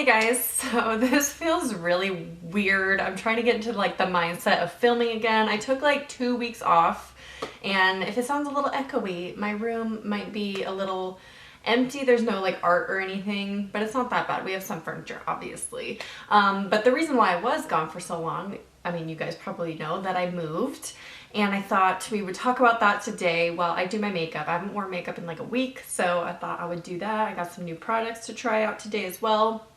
Hey guys, so this feels really weird. I'm trying to get into like the mindset of filming again. I took like 2 weeks off, and if it sounds a little echoey, my room might be a little empty. There's no like art or anything, but it's not that bad. We have some furniture, obviously. But the reason why I was gone for so long, I mean, you guys probably know that I moved, and I thought we would talk about that today while I do my makeup. I haven't worn makeup in like a week, so I thought I would do that. I got some new products to try out today as well.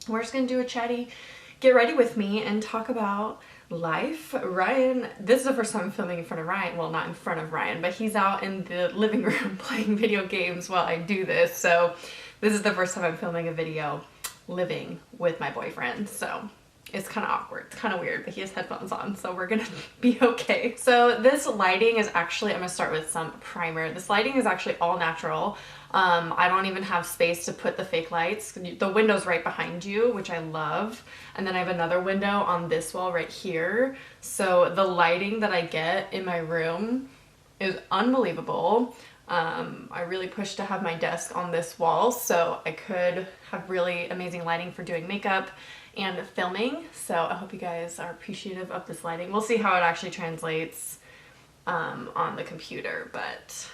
We're just gonna do a chatty, get ready with me and talk about life. Ryan, this is the first time I'm filming in front of Ryan. Well, not in front of Ryan, but he's out in the living room playing video games while I do this. So this is the first time I'm filming a video living with my boyfriend. So it's kind of awkward. It's kind of weird, but he has headphones on, so we're gonna be okay. So this lighting is actually, I'm gonna start with some primer. This lighting is actually all natural. I don't even have space to put the fake lights. The window's right behind you, which I love. And then I have another window on this wall right here. So the lighting that I get in my room is unbelievable. I really pushed to have my desk on this wall so I could have really amazing lighting for doing makeup and filming. So I hope you guys are appreciative of this lighting. We'll see how it actually translates on the computer, but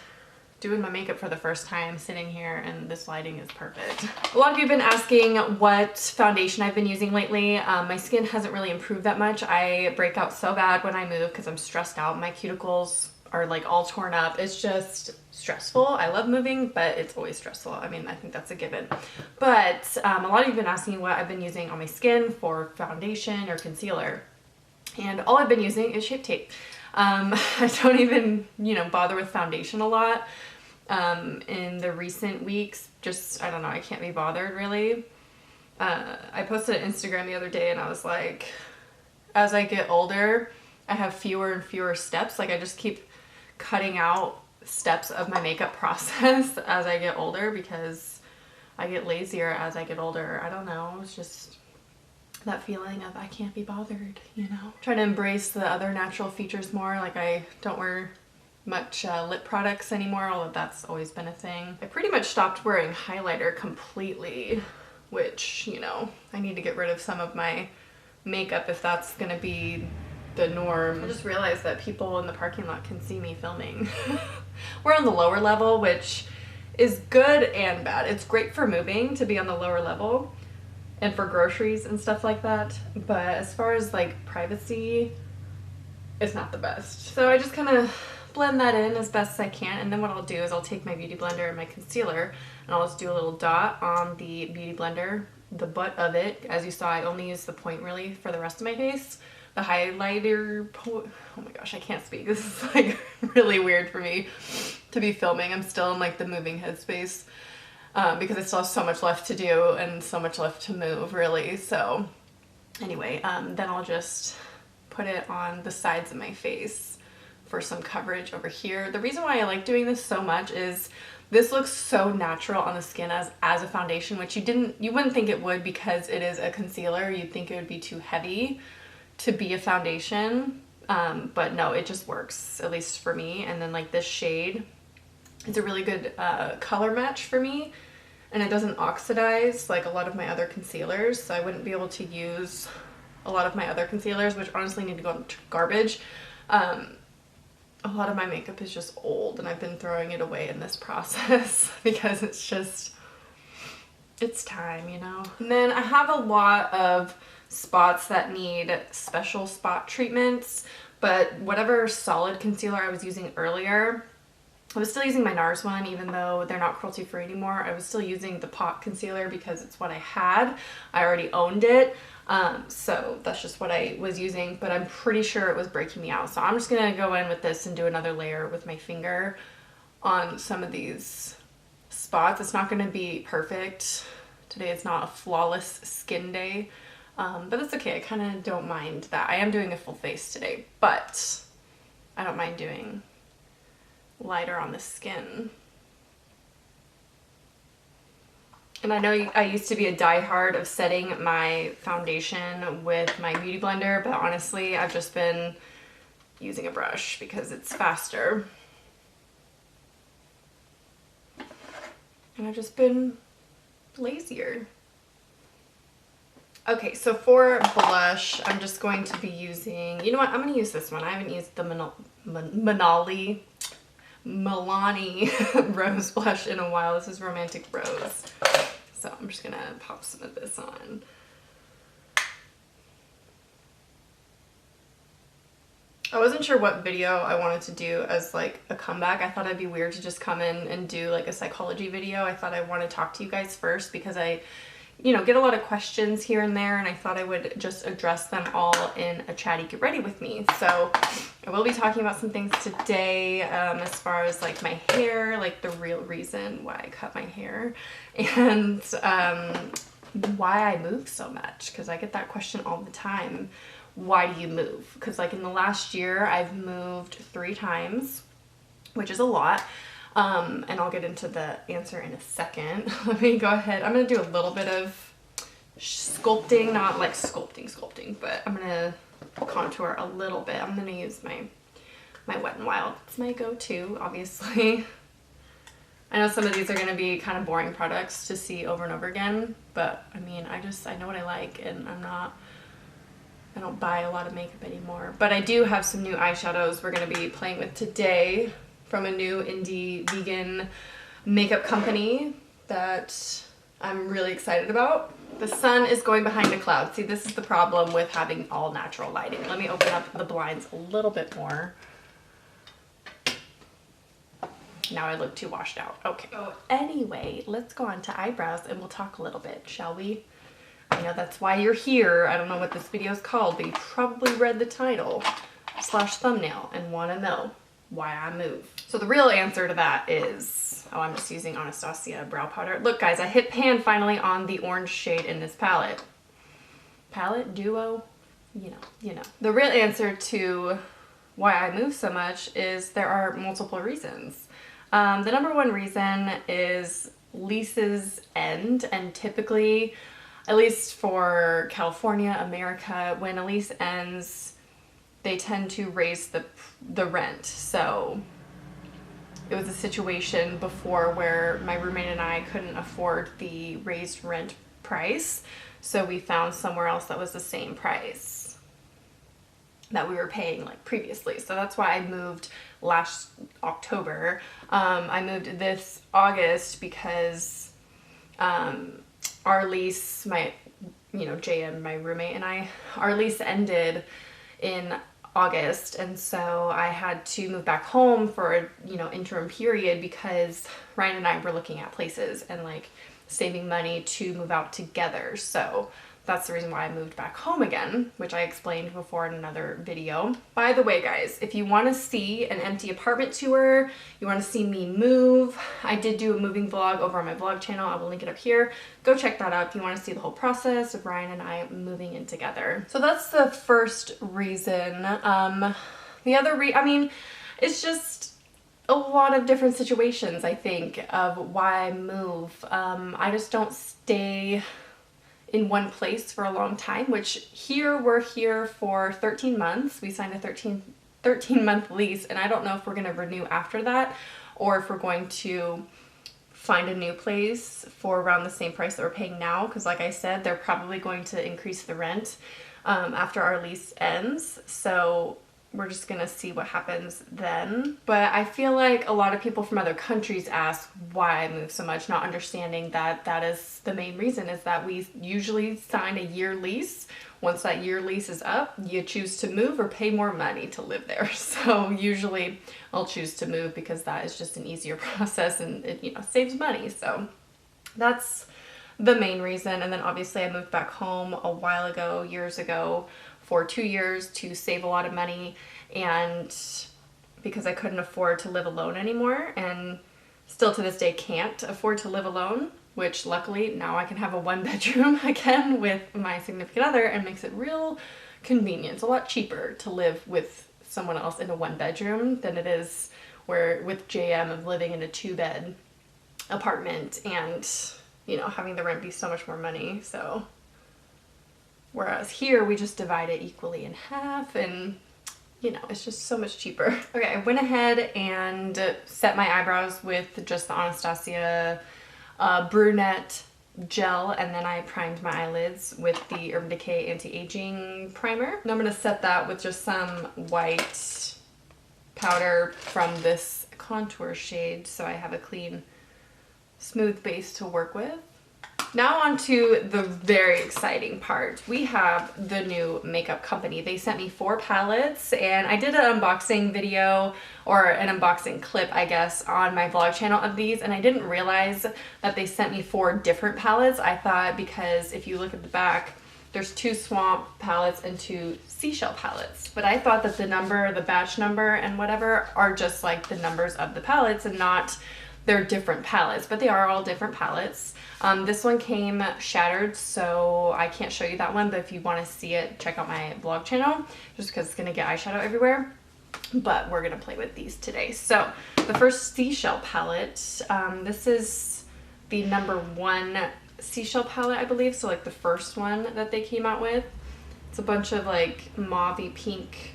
doing my makeup for the first time sitting here and this lighting is perfect. A lot of you have been asking what foundation I've been using lately. My skin hasn't really improved that much. I break out so bad when I move because I'm stressed out. My cuticles are like all torn up. It's just stressful. I love moving, but it's always stressful. I mean, I think that's a given. But a lot of you have been asking what I've been using on my skin for foundation or concealer. And all I've been using is Shape Tape. I don't even, bother with foundation a lot. In the recent weeks, just, I don't know, I can't be bothered really. I posted an Instagram the other day and I was like, as I get older, I have fewer and fewer steps. Like I just keep cutting out steps of my makeup process as I get older because I get lazier as I get older. I don't know, it's just that feeling of I can't be bothered, Trying to embrace the other natural features more. Like I don't wear much lip products anymore, although that's always been a thing. I pretty much stopped wearing highlighter completely, which, I need to get rid of some of my makeup if that's gonna be the norm. I just realized that people in the parking lot can see me filming. We're on the lower level, which is good and bad. It's great for moving to be on the lower level and for groceries and stuff like that, but as far as like privacy, it's not the best. So I just kind of blend that in as best as I can, and then what I'll do is I'll take my beauty blender and my concealer and I'll just do a little dot on the beauty blender, the butt of it. As you saw, I only use the point really for the rest of my face. The highlighter, oh my gosh, I can't speak. This is like really weird for me to be filming. I'm still in like the moving headspace because I still have so much left to do and so much left to move really. So anyway, then I'll just put it on the sides of my face for some coverage over here. The reason why I like doing this so much is this looks so natural on the skin as a foundation, which you wouldn't think it would because it is a concealer. You'd think it would be too heavy to be a foundation, but no, it just works, at least for me. And then like this shade is a really good color match for me, and it doesn't oxidize like a lot of my other concealers, so I wouldn't be able to use a lot of my other concealers, which honestly need to go in garbage. A lot of my makeup is just old and I've been throwing it away in this process because it's time, And then I have a lot of spots that need special spot treatments, but whatever solid concealer I was using earlier, I was still using my NARS one, even though they're not cruelty free anymore. I was still using the pot concealer because it's what I had. I already owned it. So that's just what I was using, but I'm pretty sure it was breaking me out. So I'm just gonna go in with this and do another layer with my finger on some of these spots. It's not gonna be perfect. Today it's not a flawless skin day, but it's okay. I kind of don't mind that. I am doing a full face today, but I don't mind doing lighter on the skin. And I know I used to be a diehard of setting my foundation with my beauty blender, but honestly, I've just been using a brush because it's faster. And I've just been lazier. Okay, so for blush, I'm just going to be using, you know what, I'm going to use this one. I haven't used the Milani Rose blush in a while. This is Romantic Rose. So I'm just going to pop some of this on. I wasn't sure what video I wanted to do as like a comeback. I thought it'd be weird to just come in and do like a psychology video. I thought I want to talk to you guys first because I, you know, get a lot of questions here and there, and I thought I would just address them all in a chatty get ready with me. So I will be talking about some things today as far as like my hair, like the real reason why I cut my hair, and why I move so much, because I get that question all the time. Why do you move? Because like in the last year, I've moved 3 times, which is a lot. And I'll get into the answer in a second. Let me go ahead. I'm going to do a little bit of sculpting, not like sculpting, but I'm going to contour a little bit. I'm going to use my Wet n Wild. It's my go-to, obviously. I know some of these are going to be kind of boring products to see over and over again, but I mean, I know what I like, and I don't buy a lot of makeup anymore. But I do have some new eyeshadows we're going to be playing with today from a new indie vegan makeup company that I'm really excited about. The sun is going behind a cloud. See, this is the problem with having all natural lighting. Let me open up the blinds a little bit more. Now I look too washed out. Okay. Oh, anyway, let's go on to eyebrows and we'll talk a little bit, shall we? I know that's why you're here. I don't know what this video is called, but you probably read the title / thumbnail and want to know why I move. So the real answer to that is, oh, I'm just using Anastasia brow powder. Look guys, I hit pan finally on the orange shade in this palette. Palette, duo, you know. The real answer to why I move so much is there are multiple reasons. The number one reason is leases end, and typically, at least for California, America, when a lease ends, they tend to raise the rent. So it was a situation before where my roommate and I couldn't afford the raised rent price, so we found somewhere else that was the same price that we were paying like previously. So that's why I moved last October. I moved this August because our lease, JM, my roommate and I, our lease ended in August, and so I had to move back home for a interim period because Ryan and I were looking at places and like saving money to move out together. So that's the reason why I moved back home again, which I explained before in another video. By the way, guys, if you want to see an empty apartment tour, you want to see me move, I did do a moving vlog over on my vlog channel. I will link it up here. Go check that out if you want to see the whole process of Ryan and I moving in together. So that's the first reason. The other it's just a lot of different situations, I think, of why I move. I just don't stay in one place for a long time, which we're here for 13 months. We signed a 13-month lease, and I don't know if we're going to renew after that or if we're going to find a new place for around the same price that we're paying now, because like I said, they're probably going to increase the rent after our lease ends. So we're just gonna see what happens then. But I feel like a lot of people from other countries ask why I move so much, not understanding that that is the main reason, is that we usually sign a year lease. Once that year lease is up, you choose to move or pay more money to live there. So usually I'll choose to move because that is just an easier process, and it saves money. So that's the main reason. And then obviously I moved back home a while ago, years ago, for 2 years to save a lot of money, and because I couldn't afford to live alone anymore, and still to this day can't afford to live alone, which luckily now I can have a 1-bedroom again with my significant other, and makes it real convenient. It's a lot cheaper to live with someone else in a 1-bedroom than it is where with JM of living in a 2-bed apartment and having the rent be so much more money. So whereas here we just divide it equally in half, and it's just so much cheaper. Okay, I went ahead and set my eyebrows with just the Anastasia brunette gel, and then I primed my eyelids with the Urban Decay Anti-Aging Primer. And I'm going to set that with just some white powder from this contour shade so I have a clean, smooth base to work with. Now on to the very exciting part. We have the new makeup company. They sent me 4 palettes, and I did an unboxing video, or an unboxing clip, I guess, on my vlog channel of these, and I didn't realize that they sent me 4 different palettes. I thought, because if you look at the back, there's 2 swamp palettes and 2 seashell palettes. But I thought that the number, the batch number and whatever are just like the numbers of the palettes and not they're different palettes, but they are all different palettes. This one came shattered, so I can't show you that one, but if you want to see it, check out my vlog channel, just because it's going to get eyeshadow everywhere. But we're going to play with these today. So the first seashell palette, this is the #1 seashell palette, I believe, so like the first one that they came out with. It's a bunch of like mauvey pink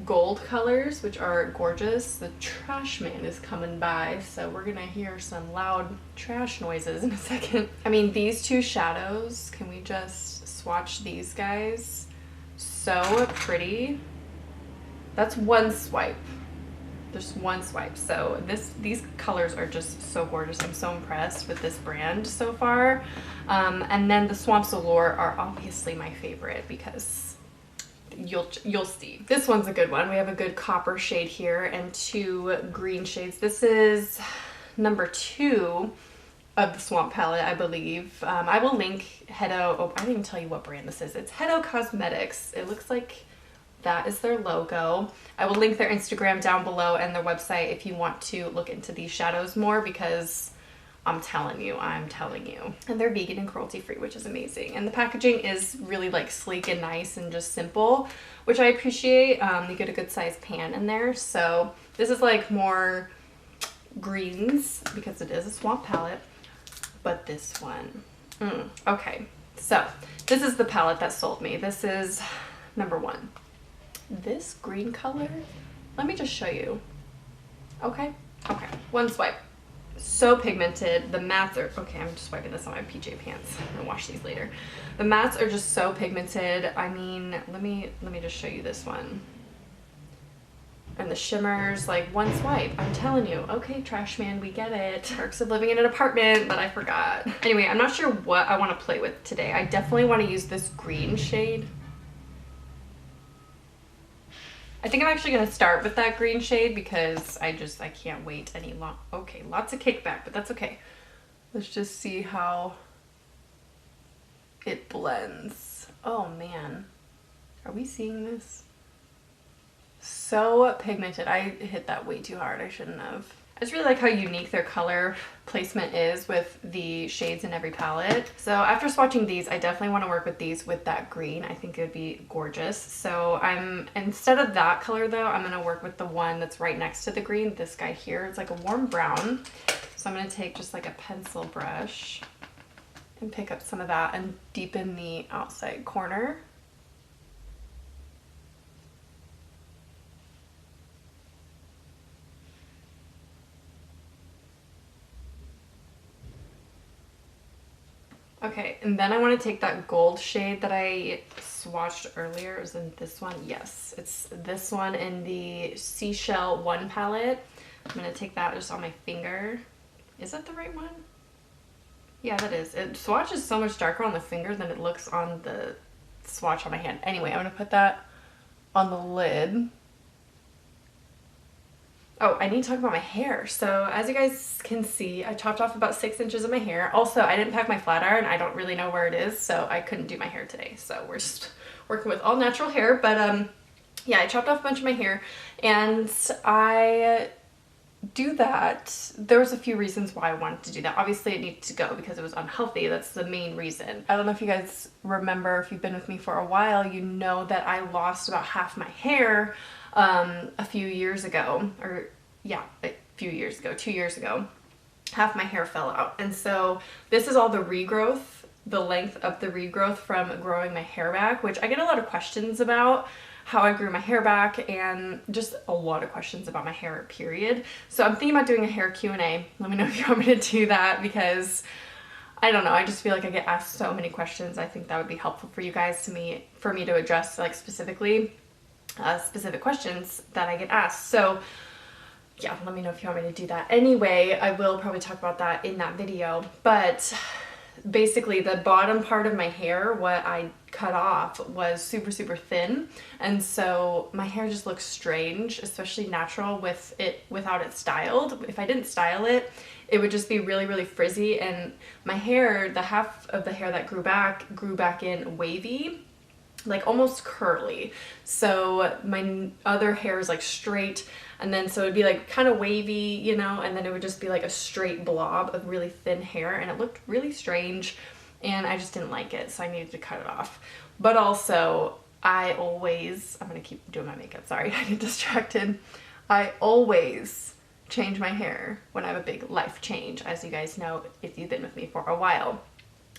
gold colors, which are gorgeous. The trash man is coming by, so we're gonna hear some loud trash noises in a second. I mean, these 2 shadows, can we just swatch these guys? So pretty. That's one swipe. Just one swipe. So these colors are just so gorgeous. I'm so impressed with this brand so far. And then the Swamps Allure are obviously my favorite because you'll see. This one's a good one. We have a good copper shade here and 2 green shades. This is #2 of the Swamp palette, I believe. I will link Hedo. Oh, I didn't even tell you what brand this is. It's Hedo Cosmetics. It looks like that is their logo. I will link their Instagram down below and their website if you want to look into these shadows more, because I'm telling you. And they're vegan and cruelty free, which is amazing. And the packaging is really like sleek and nice and just simple, which I appreciate. You get a good sized pan in there. So this is like more greens because it is a swamp palette. But this one, okay. So this is the palette that sold me. This is #1. This green color, let me just show you. Okay, one swipe. So pigmented. The mattes are, okay, I'm just wiping this on my PJ pants. I'm gonna wash these later. The mattes are just so pigmented. I mean, let me just show you this one. And the shimmers, like one swipe. I'm telling you. Okay, trash man, we get it. Perks of living in an apartment, but I forgot. Anyway, I'm not sure what I want to play with today. I definitely want to use this green shade. I think I'm actually going to start with that green shade because I can't wait any long. Okay, lots of kickback, but that's okay. Let's just see how it blends. Oh man, are we seeing this? So pigmented. I hit that way too hard. I shouldn't have. I just really like how unique their color placement is with the shades in every palette. So after swatching these, I definitely want to work with these with that green. I think it would be gorgeous. So instead of that color though, I'm going to work with the one that's right next to the green. This guy here, it's like a warm brown. So I'm going to take just like a pencil brush and pick up some of that and deepen the outside corner. Okay, and then I want to take that gold shade that I swatched earlier. Is in this one? Yes, it's this one in the Seashell 1 palette. I'm going to take that just on my finger. Is that the right one? Yeah, that is. It swatches so much darker on the finger than it looks on the swatch on my hand. Anyway, I'm going to put that on the lid. Oh, I need to talk about my hair. So as you guys can see, I chopped off about 6 inches of my hair. Also, I didn't pack my flat iron. I don't really know where it is, so I couldn't do my hair today. So we're just working with all natural hair. But yeah, I chopped off a bunch of my hair, and I do that. There was a few reasons why I wanted to do that. Obviously, it needed to go because it was unhealthy. That's the main reason. I don't know if you guys remember, if you've been with me for a while, you know that I lost about half my hair a few years ago, or yeah, a few years ago, 2 years ago. Half my hair fell out, and so this is all the regrowth, the length of the regrowth from growing my hair back, which I get a lot of questions about how I grew my hair back, and just a lot of questions about my hair, period. So I'm thinking about doing a hair Q&A. Let me know if you want me to do that, because I don't know. I just feel like I get asked so many questions. I think that would be helpful for you guys for me to address like specifically specific questions that I get asked. So yeah, let me know if you want me to do that. Anyway, I will probably talk about that in that video. But basically the bottom part of my hair, what I cut off, was super, super thin. And so my hair just looks strange, especially natural without it styled. If I didn't style it, it would just be really, really frizzy. And my hair, the half of the hair that grew back in wavy, like almost curly. So my other hair is like straight, and then so it'd be like kind of wavy, you know, and then it would just be like a straight blob of really thin hair, and it looked really strange, and I just didn't like it, so I needed to cut it off. But also, I'm gonna keep doing my makeup, sorry, I get distracted. I always change my hair when I have a big life change, as you guys know if you've been with me for a while.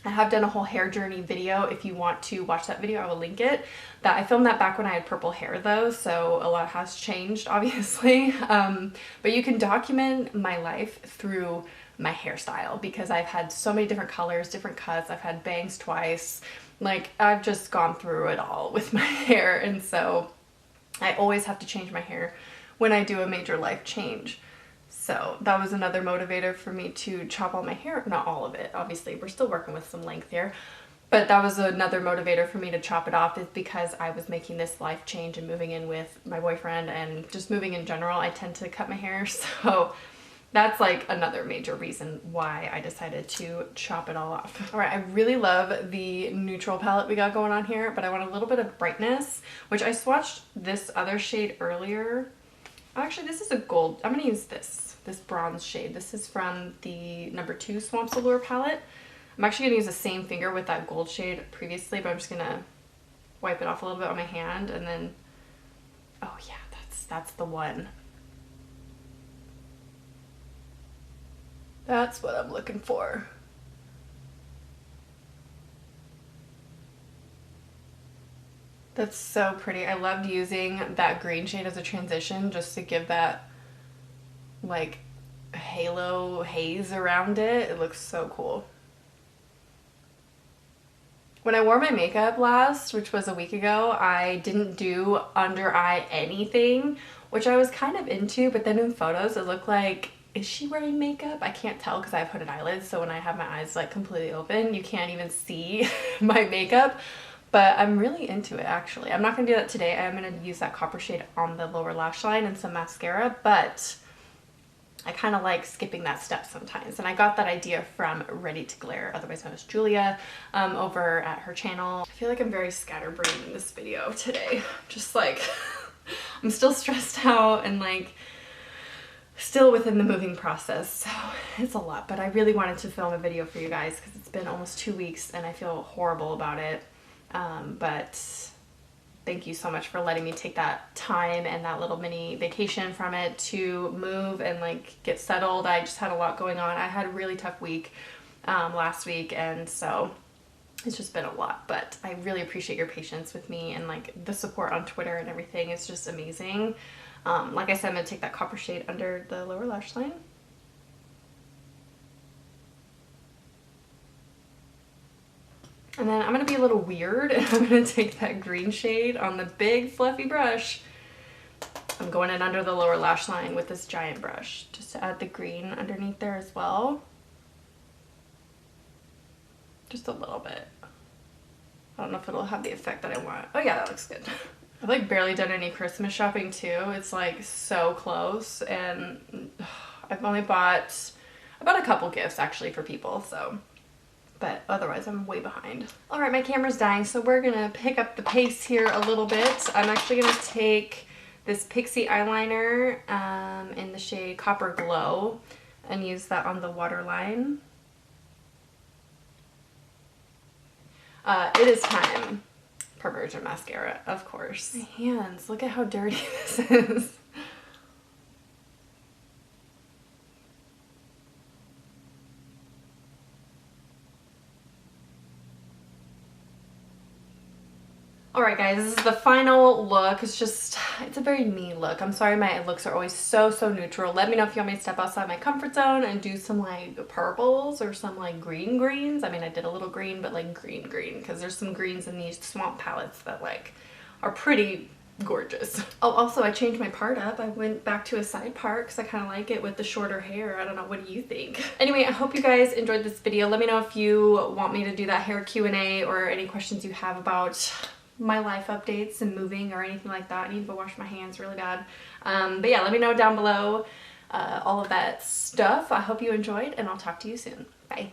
I have done a whole hair journey video. If you want to watch that video, I will link it. I filmed that back when I had purple hair though, so a lot has changed obviously. But you can document my life through my hairstyle, because I've had so many different colors, different cuts. I've had bangs twice. Like, I've just gone through it all with my hair, and so I always have to change my hair when I do a major life change. So that was another motivator for me to chop all my hair. Not all of it, obviously. We're still working with some length here. But that was another motivator for me to chop it off, is because I was making this life change and moving in with my boyfriend, and just moving in general, I tend to cut my hair. So that's like another major reason why I decided to chop it all off. All right, I really love the neutral palette we got going on here, but I want a little bit of brightness, which I swatched this other shade earlier. Actually, this is a gold. I'm gonna use this bronze shade. This is from the number 2 Swamps Allure palette. I'm actually gonna use the same finger with that gold shade previously, but I'm just gonna wipe it off a little bit on my hand, and then, oh yeah, that's the one. That's what I'm looking for. That's so pretty. I loved using that green shade as a transition, just to give that like halo haze around it. It looks so cool. When I wore my makeup last, which was a week ago, I didn't do under eye anything, which I was kind of into, but then in photos it looked like, is she wearing makeup? I can't tell because I have hooded eyelids, so when I have my eyes like completely open, you can't even see my makeup. But I'm really into it, actually. I'm not gonna do that today. I am gonna use that copper shade on the lower lash line and some mascara, but I kind of like skipping that step sometimes. And I got that idea from Ready to Glare, otherwise known as Julia, over at her channel. I feel like I'm very scatterbrained in this video today. Just like, I'm still stressed out and like still within the moving process, so it's a lot. But I really wanted to film a video for you guys because it's been almost 2 weeks and I feel horrible about it. But thank you so much for letting me take that time and that little mini vacation from it to move and like get settled. I just had a lot going on. I had a really tough week last week, and so it's just been a lot, but I really appreciate your patience with me and like the support on Twitter and everything. It's just amazing. Like I said, I'm gonna take that copper shade under the lower lash line. And then I'm gonna be a little weird and I'm gonna take that green shade on the big fluffy brush. I'm going in under the lower lash line with this giant brush just to add the green underneath there as well. Just a little bit. I don't know if it'll have the effect that I want. Oh yeah, that looks good. I've like barely done any Christmas shopping too. It's like so close, and I've only bought a couple gifts actually for people, so. But otherwise I'm way behind. All right, my camera's dying, so we're gonna pick up the pace here a little bit. I'm actually gonna take this Pixie eyeliner in the shade Copper Glow and use that on the waterline. It is time. Perversion mascara, of course. My hands, look at how dirty this is. Alright guys, this is the final look. It's just, it's a very me look. I'm sorry my looks are always so neutral. Let me know if you want me to step outside my comfort zone and do some like purples or some like greens. I mean, I did a little green, but like green because there's some greens in these swamp palettes that like are pretty gorgeous. Oh, also I changed my part up. I went back to a side part because I kind of like it with the shorter hair. I don't know, what do you think? Anyway, I hope you guys enjoyed this video. Let me know if you want me to do that hair Q&A or any questions you have about my life updates and moving or anything like that. I need to go wash my hands really bad. But yeah, let me know down below all of that stuff. I hope you enjoyed, and I'll talk to you soon. Bye.